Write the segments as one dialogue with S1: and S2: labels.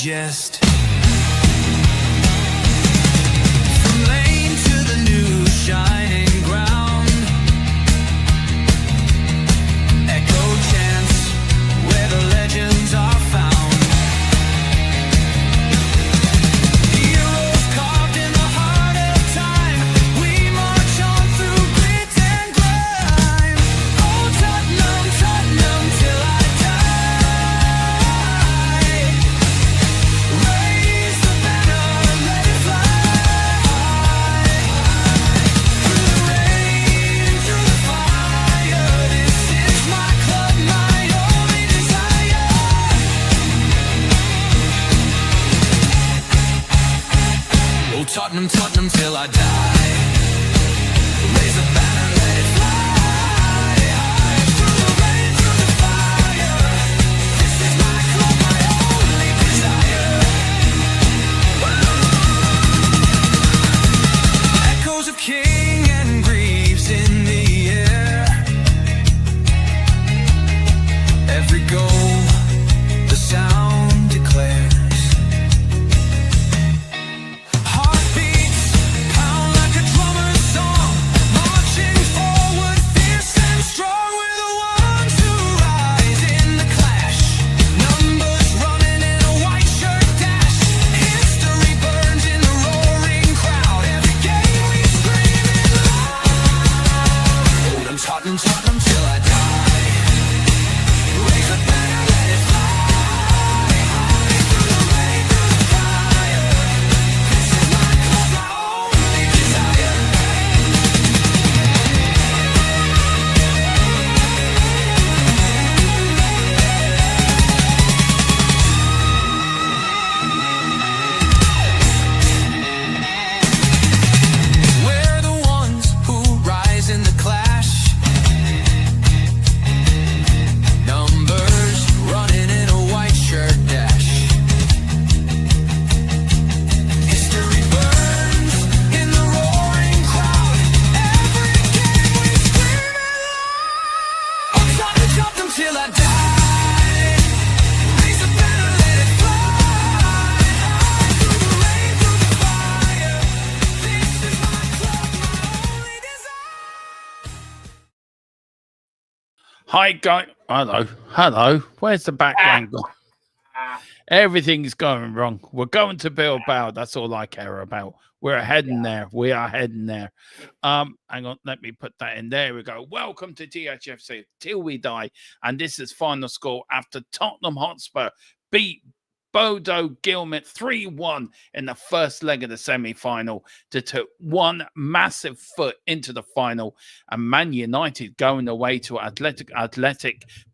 S1: digest. From lane to the new shining ground, echo chants where the legends are found. Heroes carved in the heart of time, we march on through grit and grime. Oh Tottenham, Tottenham till I die. Raise the banner, let it fly. Through the rain, through the fire, this is my club, my only desire. Oh Tottenham, Tottenham till I die. Raise the banner, let it fly. Through the rain, through the fire, this is my club, my only desire. Echoes of King and Greaves in the air. Every goal, the sound declares. Heartbeats pound like a drummer's song, marching forward, fierce and strong. We're the ones who rise in the clash. Numbers running in a white shirt dash. History burns in the roaring crowd. Every game we scream it loud. Oh, Tottenham, Tottenham till I die. Raise the banner, let it fly. Through the rain, through the fire, this is my club, my only desire. We're the ones who rise in the clash. Numbers running in a white shirt dash. History burns in the roaring crowd. Every game we scream it loud. I'm Tottenham, Tottenham till I die. Raise the banner, let it fly. Through the rain, through the fire, this is my club, my only desire.
S2: Hi, guys. Hello. Where's the background gone? Everything's going wrong. We're going to Bilbao. That's all I care about. We're heading there. We are heading there. Hang on. Let me put that in. There we go. Welcome to THFC till we die. And this is final score after Tottenham Hotspur beat Bodo Glimt 3-1 in the first leg of the semi-final to took one massive foot into the final, and Man United going away to Athletic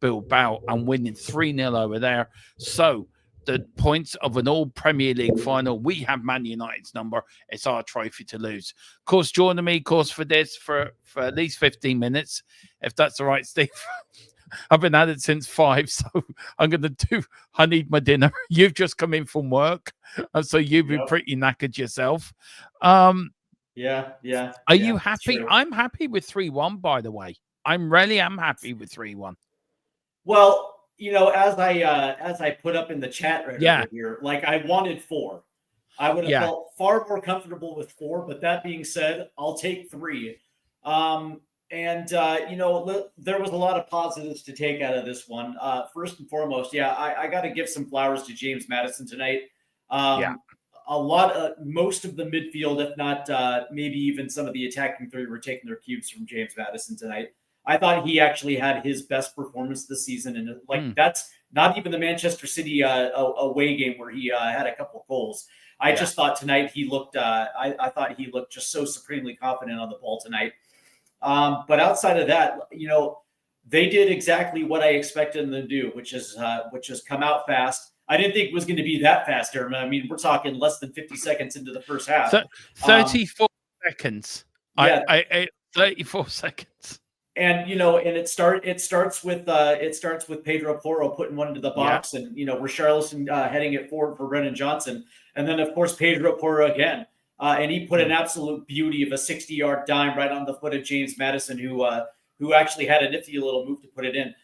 S2: Bilbao and winning 3-0 over there. So the points of an all Premier League final, we have Man United's number. It's our trophy to lose. Of course, joining me, for this for at least 15 minutes, if that's all right, Steve. I've been at it since 5, so I'm going to do. I need my dinner. You've just come in from work, so you've been pretty knackered yourself.
S3: Yeah.
S2: Are you happy?
S3: True.
S2: I'm happy with 3-1. By the way, I'm happy with 3-1.
S3: Well, as I put up in the chat right
S2: Yeah.
S3: over here, like I wanted 4. I would have
S2: Yeah.
S3: felt far more comfortable with 4, but that being said, I'll take 3. There was a lot of positives to take out of this one. First and foremost, I got to give some flowers to James Maddison tonight. Most of the midfield, if not maybe even some of the attacking 3, were taking their cues from James Maddison tonight. I thought he actually had his best performance this season, and that's not even the Manchester City away game where he had a couple of goals. I just thought tonight he looked. I thought he looked just so supremely confident on the ball tonight. But outside of that, they did exactly what I expected them to do, which is come out fast. I didn't think it was going to be that fast, Aaron. I mean, we're talking less than 50 seconds into the first half.
S2: 34 seconds.
S3: Yeah.
S2: 34 seconds.
S3: And it starts with Pedro Porro putting one into the box, and Richarlison heading it forward for Brennan Johnson, and then of course Pedro Porro again, and he put an absolute beauty of a 60-yard dime right on the foot of James Maddison, who actually had a nifty little move to put it in.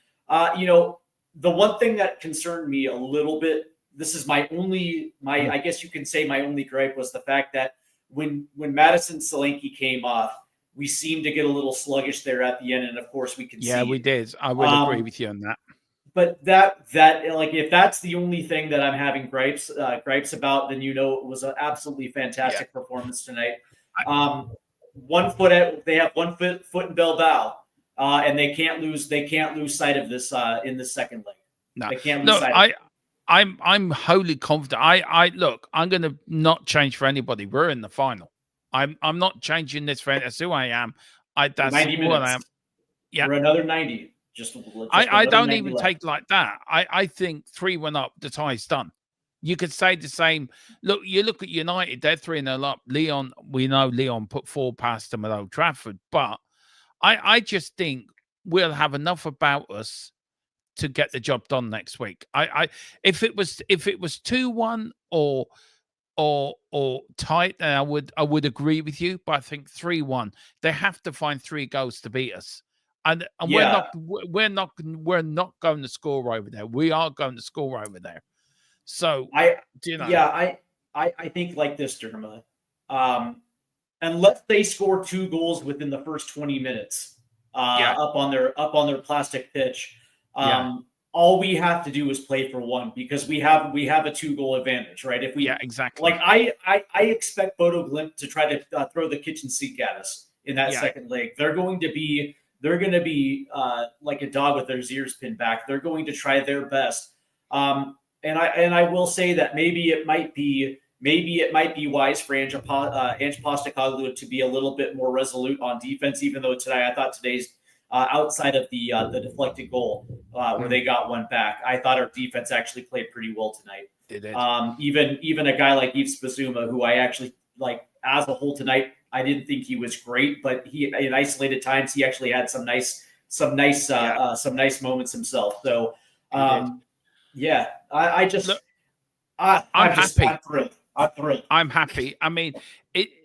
S3: The one thing that concerned me a little bit this is I guess you can say my only gripe was the fact that when Madison Solanke came off, we seemed to get a little sluggish there at the end, and of course we could see.
S2: Yeah, we did. I will agree with you on that.
S3: But that like if that's the only thing that I'm having gripes about, then it was an absolutely fantastic performance tonight. They have 1 foot in Bilbao, and they can't lose sight of this in the second leg.
S2: No,
S3: they can't lose sight of it.
S2: I'm wholly confident. I'm going to not change for anybody. We're in the final. I'm not changing this for that's who I am. That's
S3: 90
S2: who
S3: minutes.
S2: I am. Yeah,
S3: for another 90.
S2: I don't even take like that. I think 3-1 up, the tie's done. You could say the same. Look, you look at United, they're 3-0 up. Leon, we know Leon put 4 past them at Old Trafford, but I just think we'll have enough about us to get the job done next week. If it was 2-1 or tight, then I would agree with you. But I think 3-1, they have to find 3 goals to beat us. And we're not going to score over there. We are going to score over there. So
S3: I think like this, Derma. Unless they score 2 goals within the first 20 minutes, up on their plastic pitch, all we have to do is play for 1 because we have a 2-goal advantage, right? If we
S2: exactly.
S3: Like I expect Bodo Glimt to try to throw the kitchen sink at us in that second leg. They're going to be like a dog with their ears pinned back. They're going to try their best. And I will say that maybe it might be wise for Ange Postecoglou to be a little bit more resolute on defense, even though I thought today's outside of the deflected goal where they got 1 back, I thought our defense actually played pretty well tonight.
S2: It did.
S3: Even a guy like Yves Bissouma, who I actually like as a whole tonight, I didn't think he was great, but he in isolated times he actually had some nice moments himself. So I'm happy. I'm thrilled.
S2: I'm happy. I mean,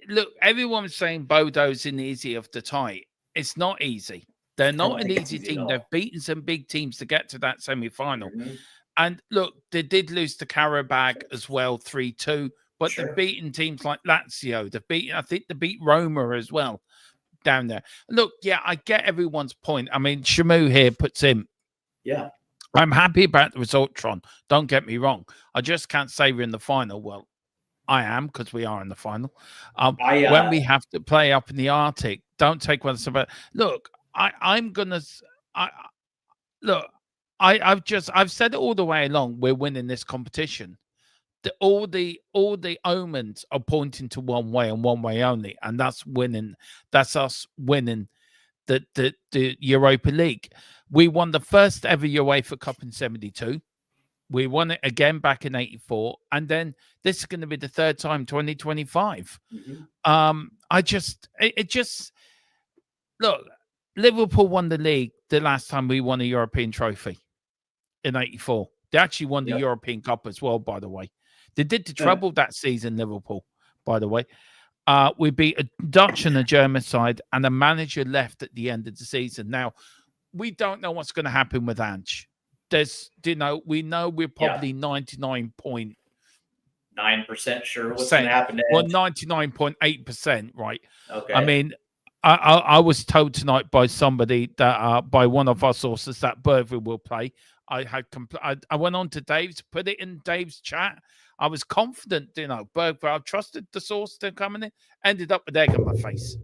S2: look, everyone's saying Bodo's in easy of the tie. It's not easy. They're not an easy team. They've beaten some big teams to get to that semi-final.
S3: Mm-hmm.
S2: And look, they did lose to Karabag as well, 3-2. But they've beaten teams like Lazio. I think they beat Roma as well down there. Look, I get everyone's point. I mean, Shamu here puts in.
S3: Yeah.
S2: I'm happy about the result, Tron. Don't get me wrong. I just can't say we're in the final. Well, I am because we are in the final. When we have to play up in the Arctic, don't take one about. Look, I've said it all the way along. We're winning this competition. All the omens are pointing to one way and one way only, and that's winning. That's us winning the Europa League. We won the first ever UEFA Cup in '72. We won it again back in '84, and then this is going to be the 3rd time, 2025.
S3: Mm-hmm.
S2: Look. Liverpool won the league the last time we won a European trophy in '84. They actually won the European Cup as well, by the way. They did the treble that season, Liverpool, by the way. We beat a Dutch and a German side, and the manager left at the end of the season. Now, we don't know what's going to happen with Ange. We know we're probably
S3: 99.9% sure what's going to happen to
S2: Ange. Well, 99.8%, right?
S3: Okay.
S2: I mean, I was told tonight by somebody that by one of our sources that Bergville will play. I went on to Dave's, put it in Dave's chat. I was confident, Bergville. I trusted the source to coming in. Ended up with egg on my face.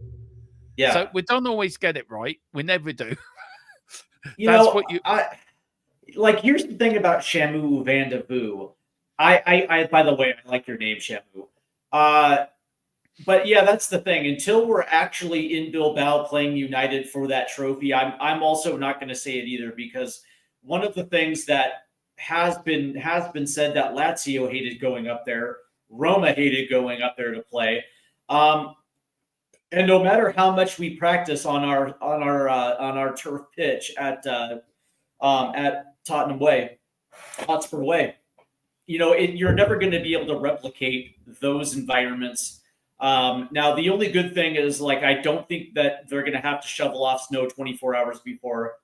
S3: Yeah.
S2: So we don't always get it right. We never do.
S3: Here's the thing about Shamu Van de Vu. I by the way, I like your name, Shamu. But that's the thing. Until we're actually in Bilbao playing United for that trophy, I'm also not going to say it either, because one of the things that has been said that Lazio hated going up there, Roma hated going up there to play, and no matter how much we practice on our turf pitch at Tottenham Way, Hotspur Way, you're never going to be able to replicate those environments. Now, the only good thing is, I don't think that they're going to have to shovel off snow 24 hours before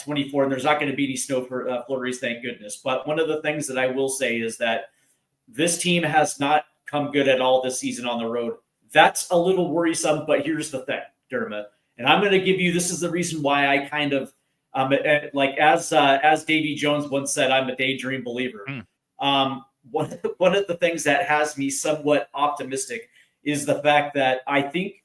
S3: 24, and there's not going to be any snow flurries, thank goodness. But one of the things that I will say is that this team has not come good at all this season on the road. That's a little worrisome, but here's the thing, Dermot, and I'm going to give you, this is the reason why I kind of, like as Davy Jones once said, I'm a daydream believer. One of the things that has me somewhat optimistic is the fact that I think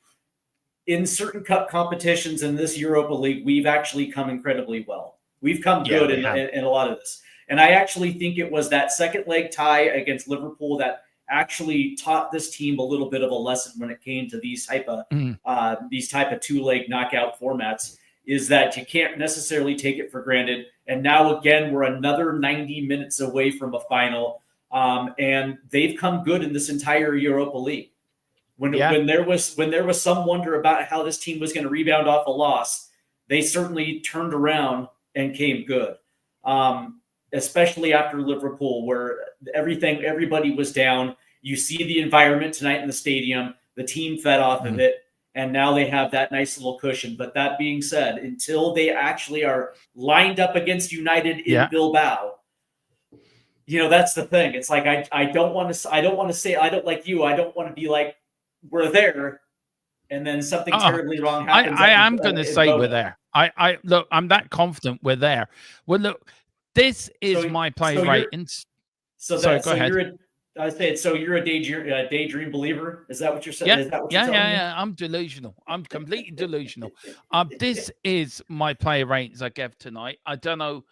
S3: in certain cup competitions in this Europa League, we've actually come incredibly well. We've come good in a lot of this. And I actually think it was that second leg tie against Liverpool that actually taught this team a little bit of a lesson when it came to these type of 2-leg knockout formats, is that you can't necessarily take it for granted. And now again, we're another 90 minutes away from a final. And they've come good in this entire Europa League. When there was some wonder about how this team was going to rebound off a loss, they certainly turned around and came good. Especially after Liverpool, where everybody was down. You see the environment tonight in the stadium. The team fed off of it, and now they have that nice little cushion. But that being said, until they actually are lined up against United in Bilbao, that's the thing. It's like I don't want to say, I don't like you. I don't want to be like, we're there, and then something terribly wrong happens.
S2: I am going to say we're there. I look, I'm that confident we're there. Well, look, this is my play ratings.
S3: Go ahead. You're a daydream believer. Is that what you're saying?
S2: Yeah,
S3: is that what you're telling me?
S2: I'm delusional. I'm completely delusional. This is my play ratings I gave tonight. I don't know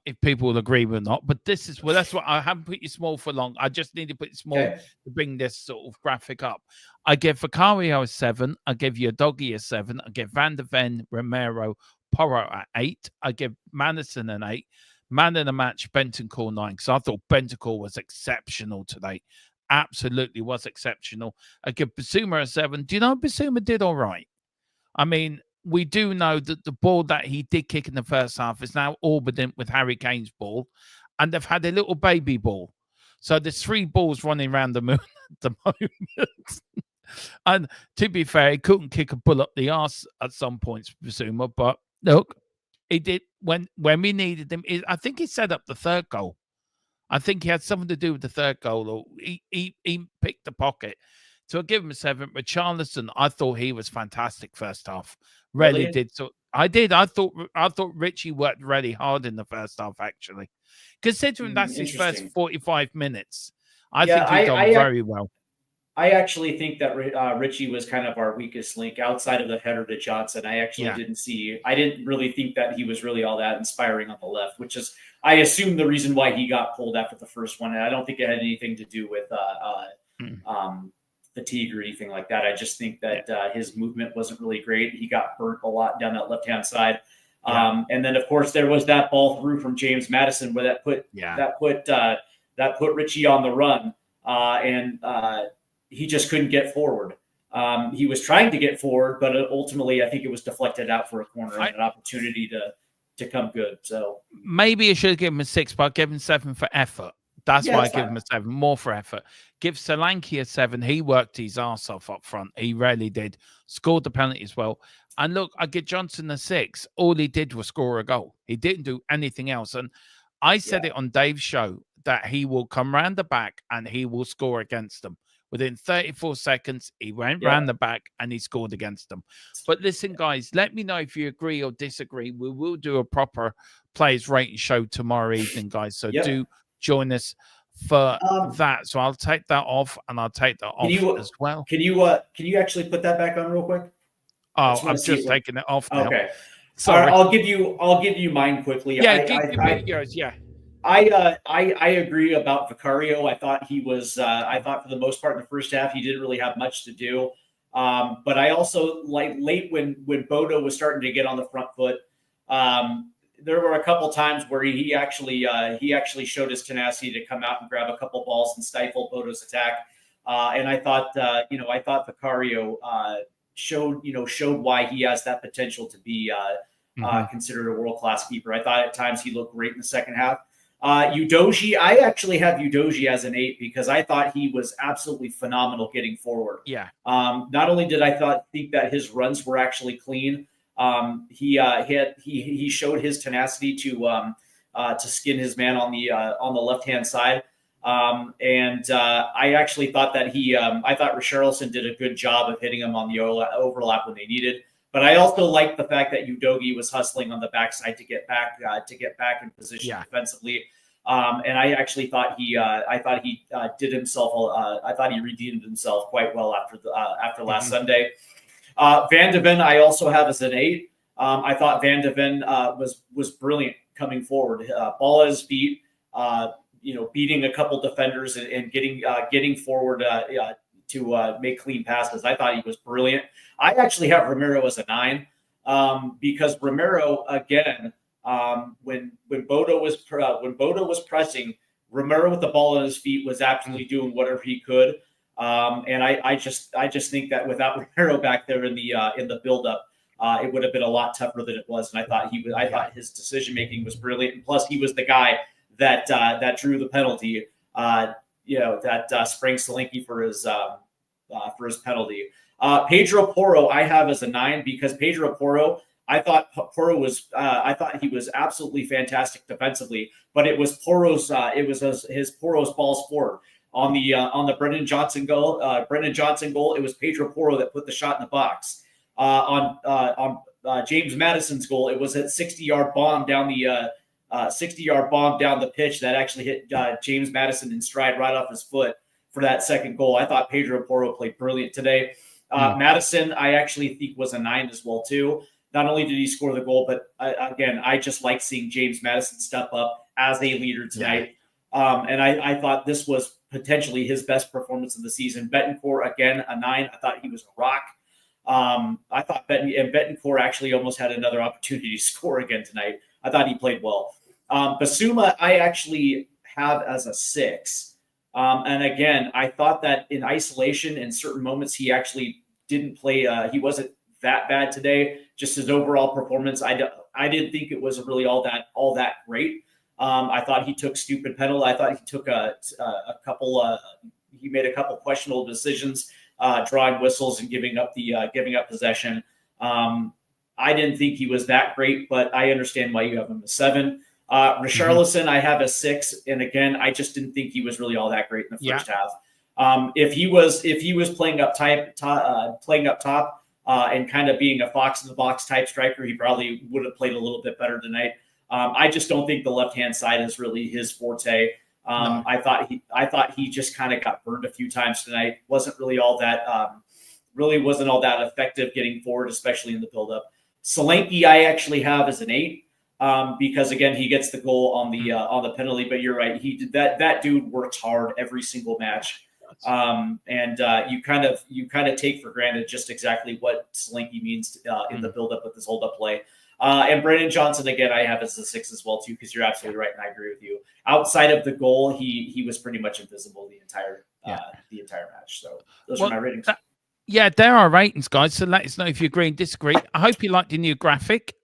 S2: if people will agree or not, but this is that's what I haven't put you small for long. I just need to put you small to bring this sort of graphic up. I give Vicario a 7. I give Udogie a 7. I give Van de Ven, Romero, Porro at 8. I give Madison an 8. Man in the match, Bentancur 9, because I thought Bentancur was exceptional today. Absolutely was exceptional. I give Bissouma a 7. Do you know Bissouma did all right? I mean, we do know that the ball that he did kick in the first half is now orbiting with Harry Kane's ball, and they've had a little baby ball. So there's 3 balls running around the moon at the moment. And to be fair, he couldn't kick a bull up the arse at some points, Bissouma, but look, he did when we needed him. I think he set up the 3rd goal. I think he had something to do with the 3rd goal, or he picked the pocket. So I'll give him a 7. Richarlison, I thought he was fantastic first half. Really did. So I did. I thought Richie worked really hard in the first half, actually. Considering that's his first 45 minutes. I think he's done very well.
S3: I actually think that Richie was kind of our weakest link outside of the header to Johnson. I actually I didn't really think that he was really all that inspiring on the left, which is, I assume, the reason why he got pulled after the first one. And I don't think it had anything to do with fatigue or anything like that. I just think that his movement wasn't really great. He got burnt a lot down that left-hand side. And then, of course, there was that ball through from James Maddison where that put Richie on the run. He just couldn't get forward. He was trying to get forward, but ultimately I think it was deflected out for a corner and an opportunity to come good. So
S2: maybe I should give him a 6, but I'll give him 7 for effort. That's why I give him a 7, more for effort. Give Solanke a 7. He worked his ass off up front. He really did. Scored the penalty as well. And look, I give Johnson a 6. All he did was score a goal. He didn't do anything else. And I said it on Dave's show that he will come round the back and he will score against them. Within 34 seconds, he went round the back and he scored against them. But listen, guys, let me know if you agree or disagree. We will do a proper players rating show tomorrow evening, guys. So do join us for that. So I'll take that off, and I'll take that off as well.
S3: Can you actually put that back on real quick?
S2: Oh, I'm just taking it off now.
S3: Okay.
S2: Sorry.
S3: I'll give you mine quickly.
S2: Yeah, give me yours. Yeah.
S3: I agree about Vicario. I thought he was. I thought for the most part in the first half he didn't really have much to do. But I also like late when Bodo was starting to get on the front foot. There were a couple times where he actually showed his tenacity to come out and grab a couple balls and stifle Bodo's attack. And I thought Vicario showed why he has that potential to be considered a world-class keeper. I thought at times he looked great in the second half. Udogie, I actually have Udogie as an 8 because I thought he was absolutely phenomenal getting forward.
S2: Yeah.
S3: Not only did I think that his runs were actually clean, He showed his tenacity to skin his man on the left hand side. I actually thought that I thought Richarlison did a good job of hitting him on the overlap when they needed. But I also liked the fact that Udogie was hustling on the backside to get back in position defensively. And I actually thought he did himself. I thought he redeemed himself quite well after last Sunday. Van de Ven I also have as an 8. I thought Van de Ven was brilliant coming forward. Ball at his feet, beating a couple defenders and getting forward to make clean passes. I thought he was brilliant. I actually have Romero as a 9 because Romero again. When Bodo was pressing, Romero with the ball at his feet was absolutely doing whatever he could. And I just think that without Romero back there in the buildup, it would have been a lot tougher than it was. And I thought his decision making was brilliant. And plus, he was the guy that drew the penalty. That sprang Solanke for his penalty. Pedro Porro I have as a 9 because Pedro Porro. I thought he was absolutely fantastic defensively, but it was Porro's balls forward on the Brendan Johnson goal. It was Pedro Porro that put the shot in the box. On James Madison's goal, it was a 60-yard bomb down the pitch that actually hit James Madison in stride right off his foot for that second goal. I thought Pedro Porro played brilliant today. Madison, I actually think was a 9 as well too. Not only did he score the goal, but I just like seeing James Madison step up as a leader tonight. And I thought this was potentially his best performance of the season. Betancourt, again, a 9. I thought he was a rock. I thought Betancourt actually almost had another opportunity to score again tonight. I thought he played well. Basuma, I actually have as a 6. And again, I thought that in isolation, in certain moments, he actually didn't play. He wasn't that bad today. Just his overall performance, I didn't think it was really all that great. I thought he took stupid penalties. I thought he took a couple. He made a couple questionable decisions, drawing whistles and giving up possession. I didn't think he was that great, but I understand why you have him a 7. Richarlison, I have a 6, and again, I just didn't think he was really all that great in the first half. If he was playing up top. And kind of being a fox in the box type striker, he probably would have played a little bit better tonight. I just don't think the left hand side is really his forte. No. I thought he just kind of got burned a few times tonight. Wasn't really all that effective getting forward, especially in the buildup. Solanke, I actually have as an 8 because again he gets the goal on the penalty. But you're right, he did that. That dude works hard every single match. You kind of take for granted just exactly what Solanke means in the buildup with this hold-up play. And Brendan Johnson, again, I have as a 6 as well too, because you're absolutely right, and I agree with you. Outside of the goal, he was pretty much invisible the entire match. So those are my ratings.
S2: There are ratings, guys. So let us know if you agree and disagree. I hope you liked the new graphic.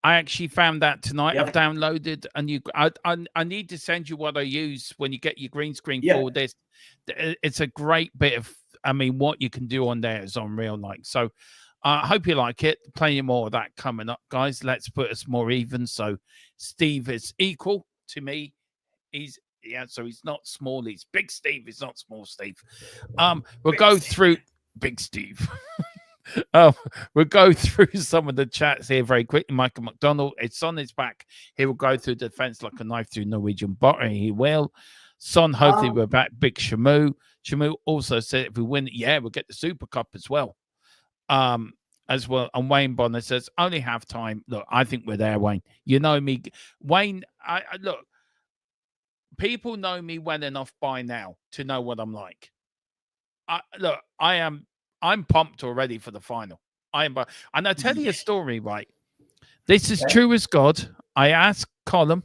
S2: I actually found that tonight. I've downloaded a new. I need to send you what I use when you get your green screen for this. It's a great bit of. I mean, what you can do on there is unreal. So, I hope you like it. Plenty more of that coming up, guys. Let's put us more even. So, Steve is equal to me. So he's not small. He's big Steve. He's not small Steve. We'll go through big Steve. We'll go through some of the chats here very quickly. Michael McDonald, it's on his back. He will go through the defense like a knife through Norwegian butter. He will. Son, hopefully we're back. Big Shamu. Shamu also said if we win, we'll get the Super Cup as well. As well. And Wayne Bonner says only half time. Look, I think we're there, Wayne. You know me, Wayne. I look. People know me well enough by now to know what I'm like. I'm pumped already for the final. And I'll tell you a story, right? This is true as God. I asked Colin,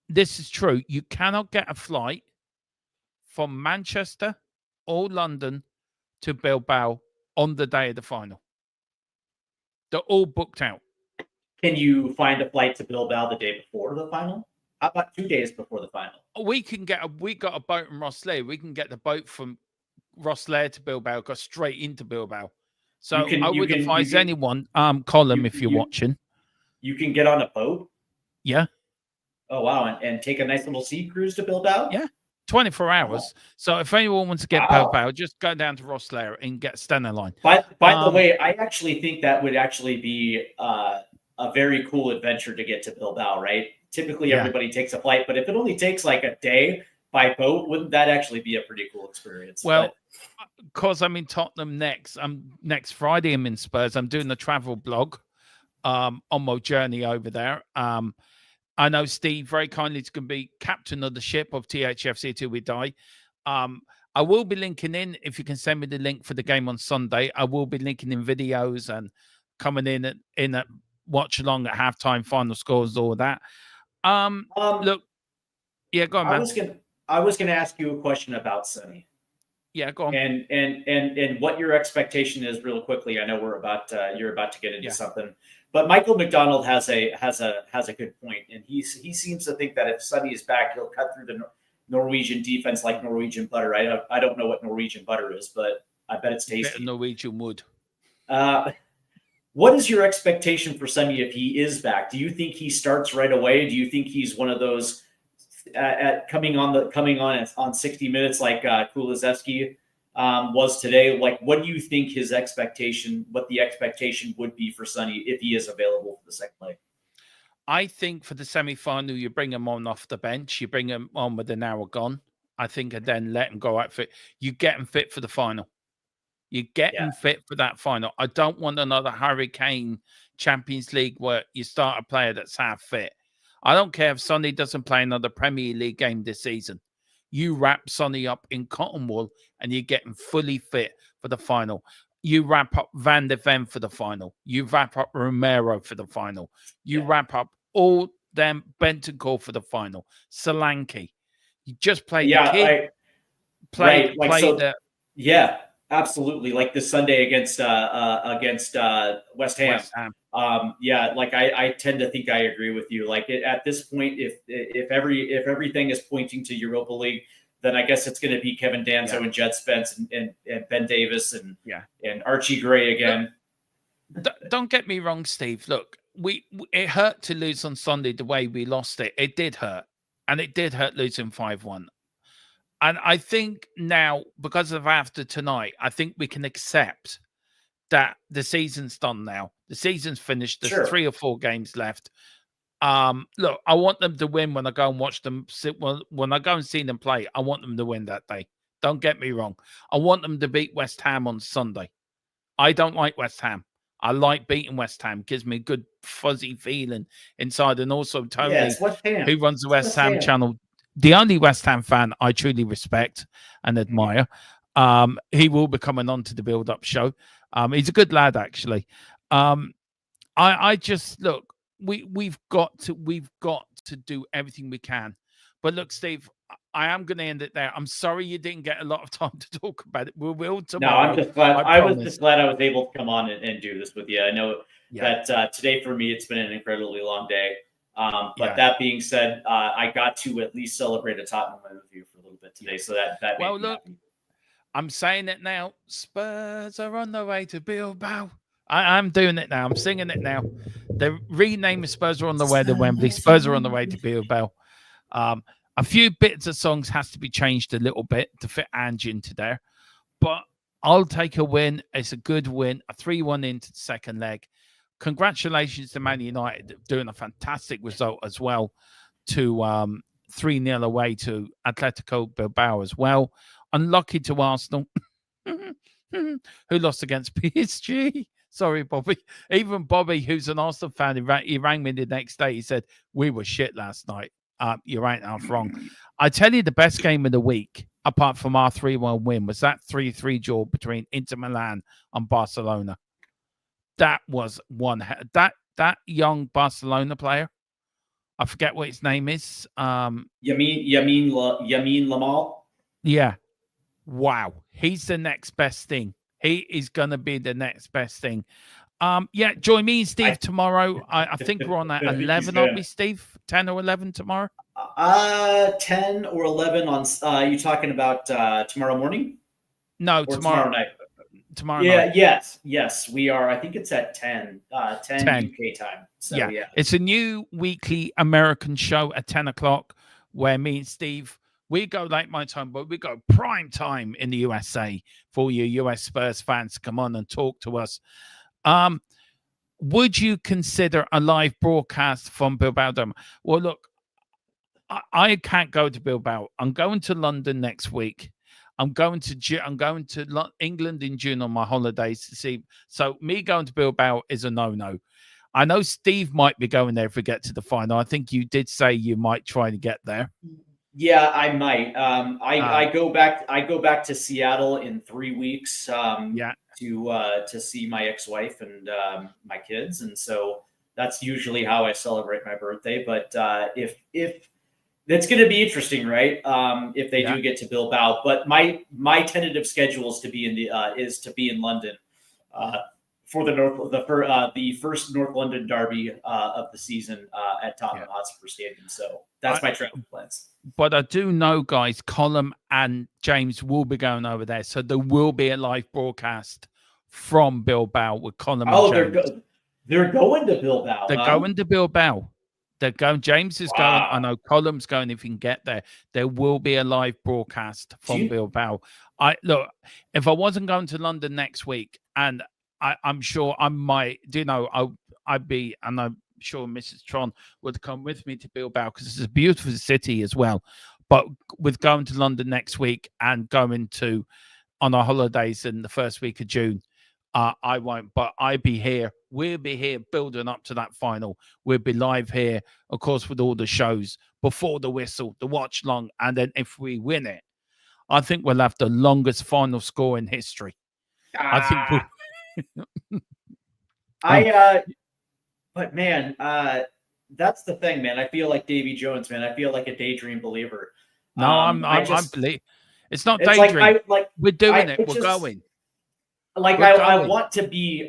S2: this is true, you cannot get a flight from Manchester or London to Bilbao on the day of the final. They're all booked out.
S3: Can you find a flight to Bilbao the day before the final? How about 2 days before the final?
S2: We got a boat from Rosslare. We can get the boat from Rosslare to Bilbao, go straight into Bilbao. So I would advise anyone, Colin, if you're watching.
S3: You can get on a boat?
S2: Yeah.
S3: Oh, wow. And take a nice little sea cruise to Bilbao?
S2: Yeah. 24 hours. So if anyone wants to get Bilbao, just go down to Rosslare and get standing line.
S3: By the way, I actually think that would actually be a very cool adventure to get to Bilbao, right? Typically, everybody takes a flight, but if it only takes like a day by boat, wouldn't that actually be a pretty cool experience?
S2: Well, because I'm in Tottenham next Friday, I'm in Spurs. I'm doing the travel blog on my journey over there. I know Steve very kindly is going to be captain of the ship of THFC till we die. I will be linking in, if you can send me the link for the game on Sunday. I will be linking in videos and coming in at watch along at halftime, final scores, all of that. Look, yeah, go on, man.
S3: I was gonna ask you a question about Sonny.
S2: Yeah, go on.
S3: And what your expectation is, real quickly. I know you're about to get into something, but Michael McDonald has a good point, and he seems to think that if Sonny is back, he'll cut through the Norwegian defense like Norwegian butter. I don't know what Norwegian butter is, but I bet it's tasty.
S2: Norwegian wood.
S3: What is your expectation for Sonny if he is back? Do you think he starts right away? Do you think he's one of those coming on 60 minutes like Kulusevski was today? Like, what do you think what the expectation would be for Sonny if he is available for the second leg?
S2: I think for the semi-final, you bring him on off the bench. You bring him on with an hour gone. I think, and then let him go out fit. You get him fit for the final. You get him fit for that final. I don't want another Hurricane Champions League where you start a player that's half fit. I don't care if Sonny doesn't play another Premier League game this season. You wrap Sonny up in cotton wool and you get him fully fit for the final. You wrap up Van de Ven for the final. You wrap up Romero for the final. You wrap up all them Bentancur for the final. Solanke. You just play the kid.
S3: Yeah, absolutely. Like this Sunday against West Ham. I tend to think I agree with you. Like at this point, if everything is pointing to Europa League, then I guess it's going to be Kevin Danzo and Jed Spence and Ben Davis and Archie Gray again.
S2: Don't get me wrong, Steve. Look, it hurt to lose on Sunday the way we lost it. It did hurt, and it did hurt losing 5-1. And I think now, because of after tonight, I think we can accept that the season's done now. The season's finished. There's 3 or 4 games left. Look, I want them to win when I go and watch them. When I go and see them play, I want them to win that day. Don't get me wrong. I want them to beat West Ham on Sunday. I don't like West Ham. I like beating West Ham. Gives me a good fuzzy feeling inside. And also Tony, who runs the West Ham channel, the only West Ham fan I truly respect and admire. He will be coming on to the build-up show. He's a good lad, actually. I just look. We've got to do everything we can. But look, Steve, I am going to end it there. I'm sorry you didn't get a lot of time to talk about it. We will tomorrow.
S3: No, I'm just glad. I was just glad I was able to come on and do this with you. I know that today for me it's been an incredibly long day. But that being said, I got to at least celebrate a Tottenham win with you for a little bit today. So that made me happy.
S2: I'm saying it now. Spurs are on the way to Bilbao. I'm doing it now. I'm singing it now. The rename of Spurs are on the way to Wembley. Spurs are on the way to Bilbao. A few bits of songs has to be changed a little bit to fit Angie into there. But I'll take a win. It's a good win. A 3-1 into the second leg. Congratulations to Man United doing a fantastic result as well to 3-0 away to Atletico Bilbao as well. Unlucky to Arsenal, who lost against PSG. Sorry, Bobby. Even Bobby, who's an Arsenal fan, he rang me the next day. He said, we were shit last night. You're right, half wrong. I tell you, the best game of the week, apart from our 3-1 win, was that 3-3 draw between Inter Milan and Barcelona. That was one. That young Barcelona player, I forget what his name is.
S3: Yamin Lamal?
S2: Yeah. Wow. He's the next best thing. He is going to be the next best thing. Join me and Steve tomorrow. I think we're on at 11, aren't we, Steve? 10 or 11 tomorrow?
S3: 10 or 11 on. You talking about tomorrow morning?
S2: No,
S3: tomorrow night.
S2: tomorrow
S3: Yeah,
S2: night?
S3: yes, we are. I think it's at 10
S2: 10.
S3: UK time. So
S2: Yeah.
S3: yeah.
S2: It's a new weekly American show at 10 o'clock where me and Steve, we go late my time, but we go prime time in the USA for you US Spurs fans to come on and talk to us. Would you consider a live broadcast from Bilbao? Well, look, I can't go to Bilbao. I'm going to London next week. I'm going to England in June on my holidays to see. So me going to Bilbao is a no-no. I know Steve might be going there if we get to the final. I think you did say you might try to get there.
S3: Yeah, I might. I go back. I go back to Seattle in 3 weeks.
S2: Yeah.
S3: To see my ex-wife and my kids, and so that's usually how I celebrate my birthday. But if that's going to be interesting, right? If they do get to Bilbao, but my tentative schedule is to be in London for the first North London derby of the season at Tottenham Hotspur Stadium. So that's my travel plans.
S2: But I do know, guys, Colm and James will be going over there, so there will be a live broadcast from Bilbao with Colm and James.
S3: They're going to Bilbao.
S2: They're going to Bilbao. They're going. James is going. I know Colm's going. If he can get there, there will be a live broadcast from Bilbao. Look, if I wasn't going to London next week, and I'm sure I might, I'd be, and I'm sure Mrs. Tron would come with me to Bilbao because it's a beautiful city as well. But with going to London next week and going on our holidays in the first week of June, I won't, but I'll be here. We'll be here building up to that final. We'll be live here, of course, with all the shows before the whistle, the watch long. And then if we win it, I think we'll have the longest final score in history. I think
S3: but man, that's the thing, man. I feel like Davy Jones, man. I feel like a daydream believer.
S2: No, I believe it's not daydream. We're doing it. We're going.
S3: I want to be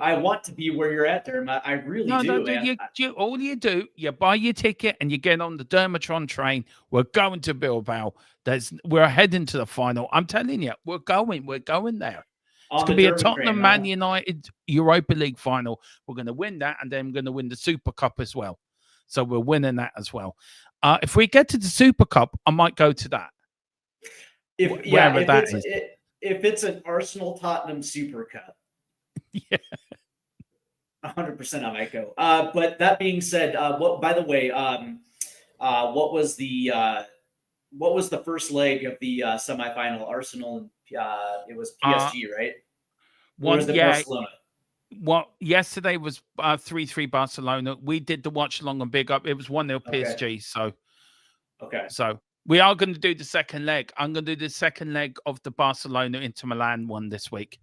S3: where you're at, Dermot. I really do.
S2: All you do, you buy your ticket and you get on the Dermatron train. We're going to Bilbao. We're heading to the final. I'm telling you, we're going there. It's going to be a Tottenham Man United Europa League final. We're going to win that, and then we're going to win the Super Cup as well. So we're winning that as well. If we get to the Super Cup, I might go to that.
S3: If it's an Arsenal Tottenham Super Cup, 100% I might go. But that being said, by the way, what was the first leg of the semifinal? Arsenal and it was PSG, right? Or was it Barcelona?
S2: Well, yesterday was 3-3 Barcelona. We did the watch along and big up. It was 1-0 PSG. So we are going to do the second leg. I'm going to do the second leg of the Barcelona Inter Milan one this week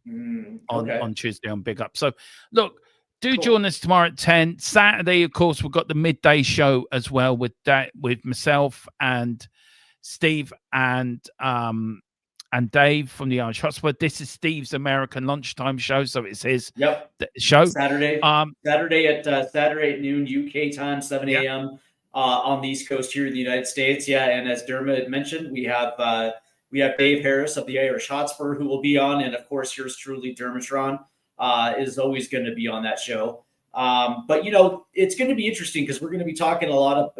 S2: on Tuesday on Big Up. So look, join us tomorrow at 10. Saturday, of course, we've got the midday show as well with myself and Steve and Dave from the Irish Hotspur. This is Steve's American lunchtime show, so it's his show.
S3: Saturday at noon UK time, 7 a.m. On the East Coast here in the United States. Yeah, and as Dermot mentioned, we have Dave Harris of the Irish Hotspur who will be on, and of course yours truly, Dermatron, is always going to be on that show. But it's going to be interesting because we're going to be talking about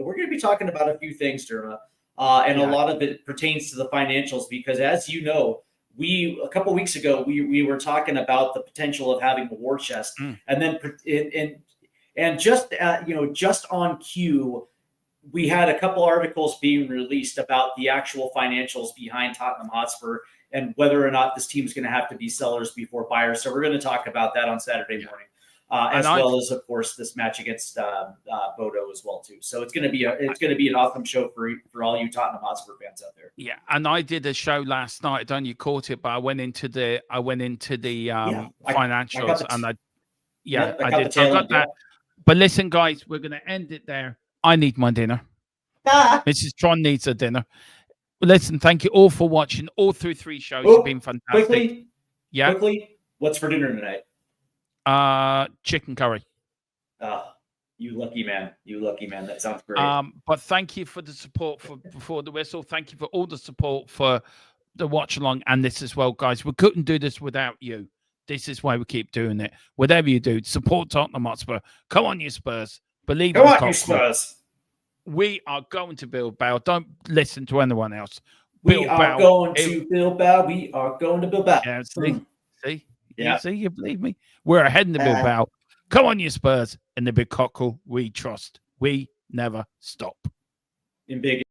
S3: a few things, Dermot. A lot of it pertains to the financials because, as you know, a couple weeks ago we were talking about the potential of having a war chest, and then just on cue, we had a couple articles being released about the actual financials behind Tottenham Hotspur and whether or not this team is going to have to be sellers before buyers. So we're going to talk about that on Saturday morning. As well as, of course, this match against Bodo as well too. So it's going to be an awesome show for all you Tottenham Hotspur fans out there.
S2: Yeah, and I did a show last night. I don't know if you caught it, but I went into the financials, I did. So I got that. But listen, guys, we're going to end it there. I need my dinner. Mrs. Tron needs her dinner. Listen, thank you all for watching all through 3 shows. You've been fantastic.
S3: Quickly, what's for dinner tonight?
S2: Chicken curry.
S3: You lucky man. That sounds great.
S2: But thank you for the support for Before the Whistle. Thank you for all the support for the watch along and this as well, guys. We couldn't do this without you. This is why we keep doing it. Whatever you do, support Tottenham Hotspur. Come on, you Spurs. Believe
S3: Come
S2: in the
S3: on, you
S2: Cockle.
S3: Spurs.
S2: We are going to Bilbao. Don't listen to anyone else.
S3: We are going to Bilbao. We are going to Bilbao.
S2: Yeah, see,
S3: Yeah.
S2: you believe me? We're heading to Bilbao. Come on, you Spurs. In the big Cockle, we trust. We never stop.
S3: In big.